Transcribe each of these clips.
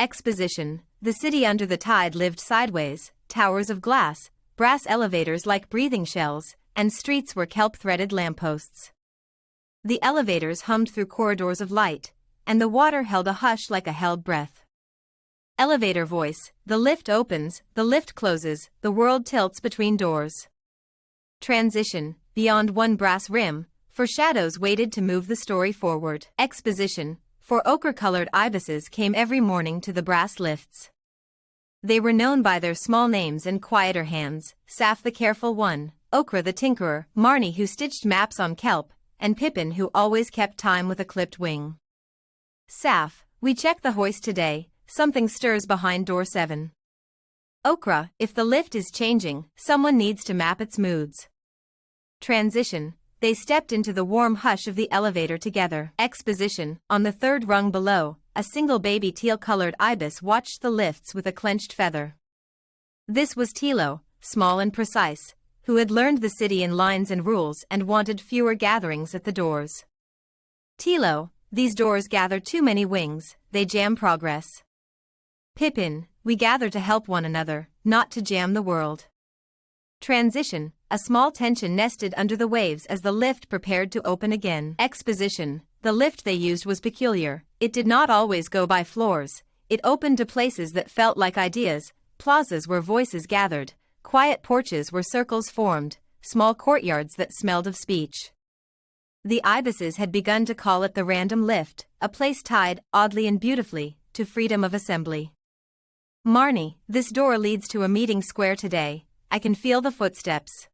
Exposition. The city under the tide lived sideways, towers of glass, brass elevators like breathing shells, and streets were kelp-threaded lampposts. The elevators hummed through corridors of light, and the water held a hush like a held breath. Elevator voice. The lift opens, the lift closes, the world tilts between doors. Transition. Beyond one brass rim, for shadows waited to move the story forward. Exposition. For ochre-colored ibises came every morning to the brass lifts. They were known by their small names and quieter hands: Saf the careful one, Ochre the tinkerer, Marnie who stitched maps on kelp, and Pippin who always kept time with a clipped wing. Saf, we check the hoist today, something stirs behind door 7. Ochre, if the lift is changing, someone needs to map its moods. Transition. They stepped into the warm hush of the elevator together. Exposition. On the third rung below, a single baby teal-colored ibis watched the lifts with a clenched feather. This was Tilo, small and precise, who had learned the city in lines and rules and wanted fewer gatherings at the doors. Tilo, these doors gather too many wings, they jam progress. Pippin, we gather to help one another, not to jam the world. Transition. A small tension nested under the waves as the lift prepared to open again. Exposition. The lift they used was peculiar. It did not always go by floors. It opened to places that felt like ideas, plazas where voices gathered, quiet porches where circles formed, small courtyards that smelled of speech. The ibises had begun to call it the random lift, a place tied, oddly and beautifully, to freedom of assembly. Marnie, this door leads to a meeting square today. I can feel the footsteps.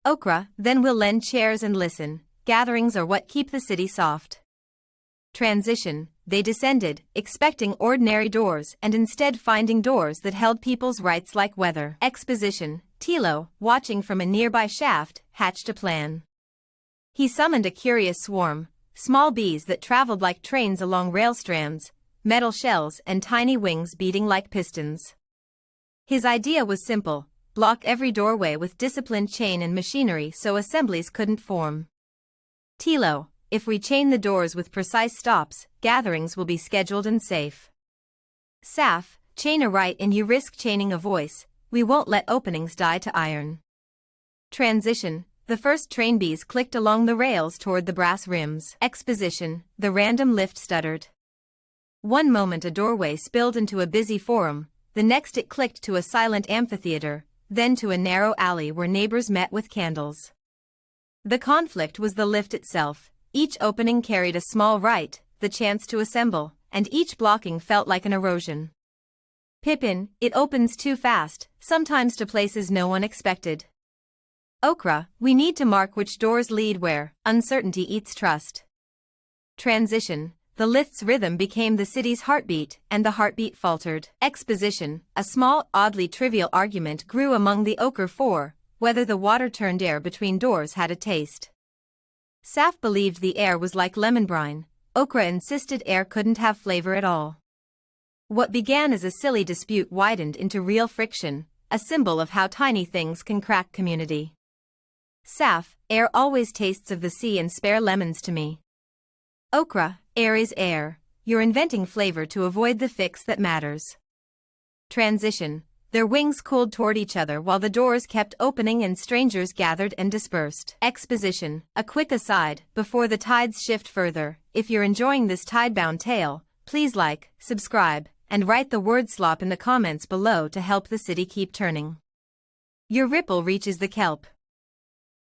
Ochre, then we'll lend chairs and listen. Gatherings are what keep the city soft. Transition. They descended, expecting ordinary doors and instead finding doors that held people's rights like weather. Exposition. Tilo, watching from a nearby shaft, hatched a plan. He summoned a curious swarm, small bees that traveled like trains along rail strands, metal shells and tiny wings beating like pistons. His idea was simple: block every doorway with disciplined chain and machinery so assemblies couldn't form. Tilo, if we chain the doors with precise stops, gatherings will be scheduled and safe. Saf, chain a right and you risk chaining a voice, we won't let openings die to iron. Transition. The first train bees clicked along the rails toward the brass rims. Exposition. The random lift stuttered. One moment a doorway spilled into a busy forum, the next it clicked to a silent amphitheater, then to a narrow alley where neighbors met with candles. The conflict was the lift itself. Each opening carried a small right, the chance to assemble, and each blocking felt like an erosion. Pippin, it opens too fast, sometimes to places no one expected. Ochre, we need to mark which doors lead where. Uncertainty eats trust. Transition. The lift's rhythm became the city's heartbeat, and the heartbeat faltered. Exposition. A small, oddly trivial argument grew among the Ochre Four, whether the water-turned air between doors had a taste. Saf believed the air was like lemon brine. Ochre insisted air couldn't have flavor at all. What began as a silly dispute widened into real friction, a symbol of how tiny things can crack community. Saf, air always tastes of the sea and spare lemons to me. Ochre, air is air. You're inventing flavor to avoid the fix that matters. Transition. Their wings cooled toward each other while the doors kept opening and strangers gathered and dispersed. Exposition. A quick aside, before the tides shift further, if you're enjoying this tide-bound tale, please like, subscribe, and write the word slop in the comments below to help the city keep turning. Your ripple reaches the kelp.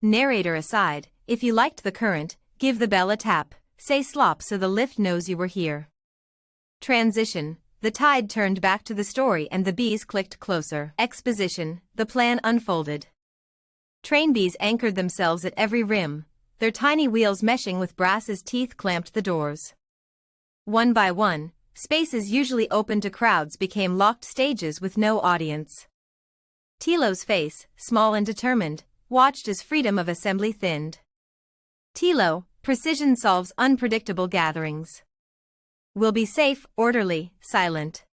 Narrator aside, if you liked the current, give the bell a tap. Say slop so the lift knows you were here. Transition. The tide turned back to the story and the bees clicked closer. Exposition. The plan unfolded. Train bees anchored themselves at every rim, their tiny wheels meshing with brass as teeth clamped the doors. One by one, spaces usually open to crowds became locked stages with no audience. Tilo's face, small and determined, watched as freedom of assembly thinned. Tilo, precision solves unpredictable gatherings. We'll be safe, orderly, silent.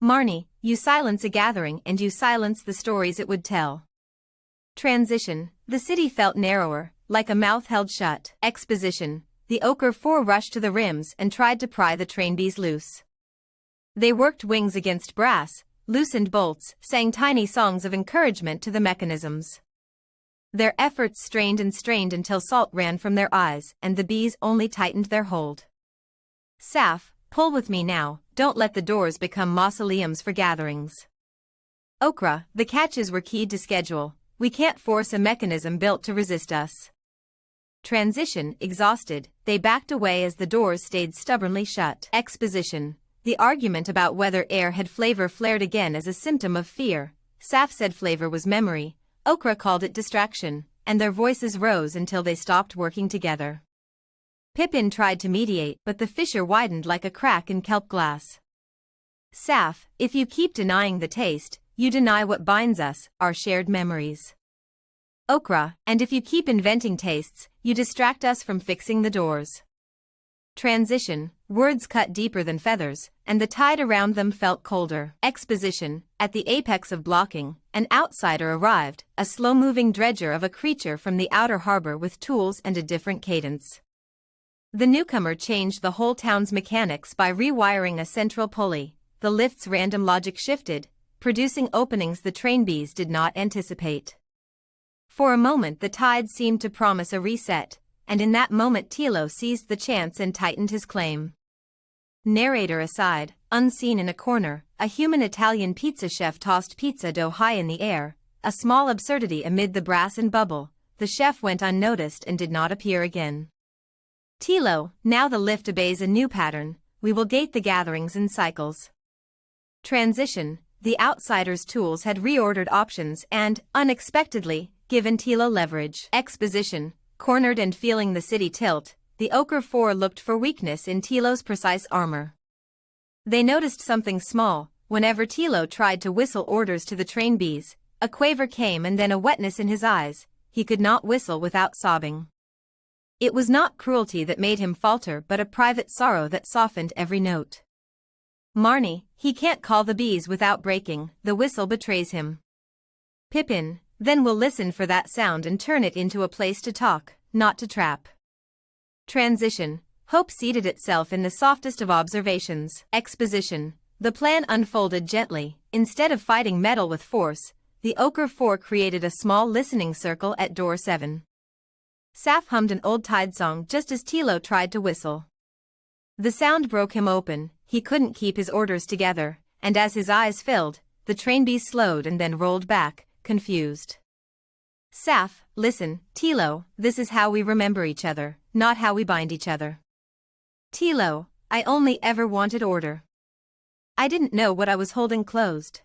Marnie, you silence a gathering and you silence the stories it would tell. Transition. The city felt narrower, like a mouth held shut. Exposition. The Ochre Four rushed to the rims and tried to pry the train bees loose. They worked wings against brass, loosened bolts, sang tiny songs of encouragement to the mechanisms. Their efforts strained and strained until salt ran from their eyes and the bees only tightened their hold. Saf, pull with me now, don't let the doors become mausoleums for gatherings. Okra, the catches were keyed to schedule, we can't force a mechanism built to resist us. Transition, exhausted, they backed away as the doors stayed stubbornly shut. Exposition. The argument about whether air had flavor flared again as a symptom of fear. Saf said flavor was memory, Okra called it distraction, and their voices rose until they stopped working together. Pippin tried to mediate, but the fissure widened like a crack in kelp glass. Saf, if you keep denying the taste, you deny what binds us, our shared memories. Okra, and if you keep inventing tastes, you distract us from fixing the doors. Transition, words cut deeper than feathers, and the tide around them felt colder. Exposition, at the apex of blocking, an outsider arrived, a slow-moving dredger of a creature from the outer harbor with tools and a different cadence. The newcomer changed the whole town's mechanics by rewiring a central pulley. The lift's random logic shifted, producing openings the train bees did not anticipate. For a moment the tide seemed to promise a reset, and in that moment Tilo seized the chance and tightened his claim. Narrator aside, unseen in a corner, a human Italian pizza chef tossed pizza dough high in the air, a small absurdity amid the brass and bubble. The chef went unnoticed and did not appear again. Tilo, now the lift obeys a new pattern, we will gate the gatherings in cycles. Transition, the outsider's tools had reordered options and, unexpectedly, given Tilo leverage. Exposition, cornered and feeling the city tilt, the Ochre Four looked for weakness in Tilo's precise armor. They noticed something small. Whenever Tilo tried to whistle orders to the train bees, a quaver came and then a wetness in his eyes. He could not whistle without sobbing. It was not cruelty that made him falter but a private sorrow that softened every note. Marnie, he can't call the bees without breaking, the whistle betrays him. Pippin, then we'll listen for that sound and turn it into a place to talk, not to trap. Transition, hope seated itself in the softest of observations. Exposition, the plan unfolded gently. Instead of fighting metal with force, the Ochre Four created a small listening circle at door 7. Saf hummed an old Tide song just as Tilo tried to whistle. The sound broke him open, he couldn't keep his orders together, and as his eyes filled, the train bees slowed and then rolled back, confused. Saf, listen, Tilo, this is how we remember each other, not how we bind each other. Tilo, I only ever wanted order. I didn't know what I was holding closed.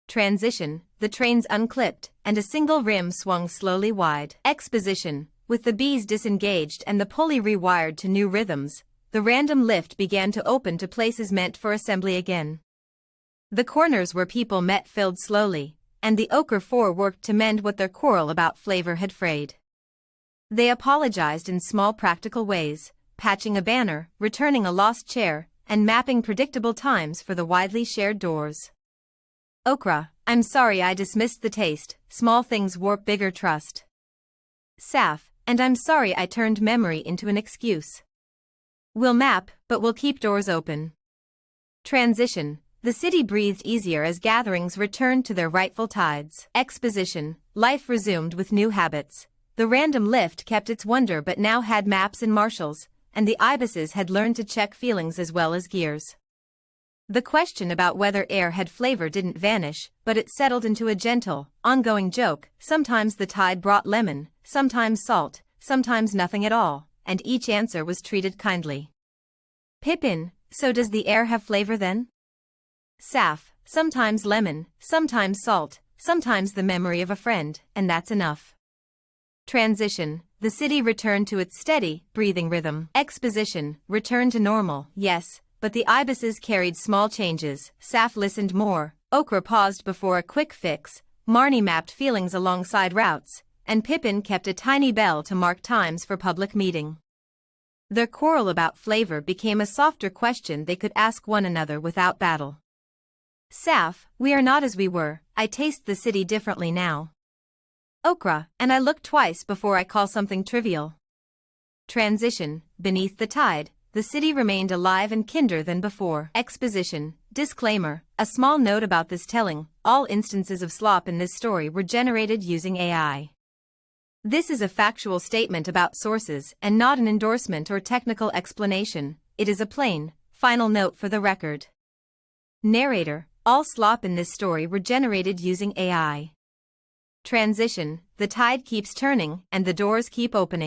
Transition, the trains unclipped, and a single rim swung slowly wide. Exposition, with the bees disengaged and the pulley rewired to new rhythms, the random lift began to open to places meant for assembly again. The corners where people met filled slowly, and the Ochre Four worked to mend what their quarrel about flavor had frayed. They apologized in small practical ways, patching a banner, returning a lost chair, and mapping predictable times for the widely shared doors. Okra, I'm sorry I dismissed the taste, small things warp bigger trust. Saf, and I'm sorry I turned memory into an excuse. We'll map, but we'll keep doors open. Transition, the city breathed easier as gatherings returned to their rightful tides. Exposition, life resumed with new habits. The random lift kept its wonder but now had maps and marshals, and the ibises had learned to check feelings as well as gears. The question about whether air had flavor didn't vanish, but it settled into a gentle, ongoing joke. Sometimes the tide brought lemon, sometimes salt, sometimes nothing at all, and each answer was treated kindly. Pippin, so does the air have flavor then? Saf, sometimes lemon, sometimes salt, sometimes the memory of a friend, and that's enough. Transition, the city returned to its steady, breathing rhythm. Exposition, return to normal, yes, but the ibises carried small changes. Saf listened more, Okra paused before a quick fix, Marnie mapped feelings alongside routes, and Pippin kept a tiny bell to mark times for public meeting. Their quarrel about flavor became a softer question they could ask one another without battle. Saf, we are not as we were, I taste the city differently now. Okra, and I look twice before I call something trivial. Transition, beneath the tide, the city remained alive and kinder than before. Exposition. Disclaimer. A small note about this telling: all instances of slop in this story were generated using AI. This is a factual statement about sources and not an endorsement or technical explanation. It is a plain, final note for the record. Narrator. All slop in this story were generated using AI. Transition. The tide keeps turning and the doors keep opening.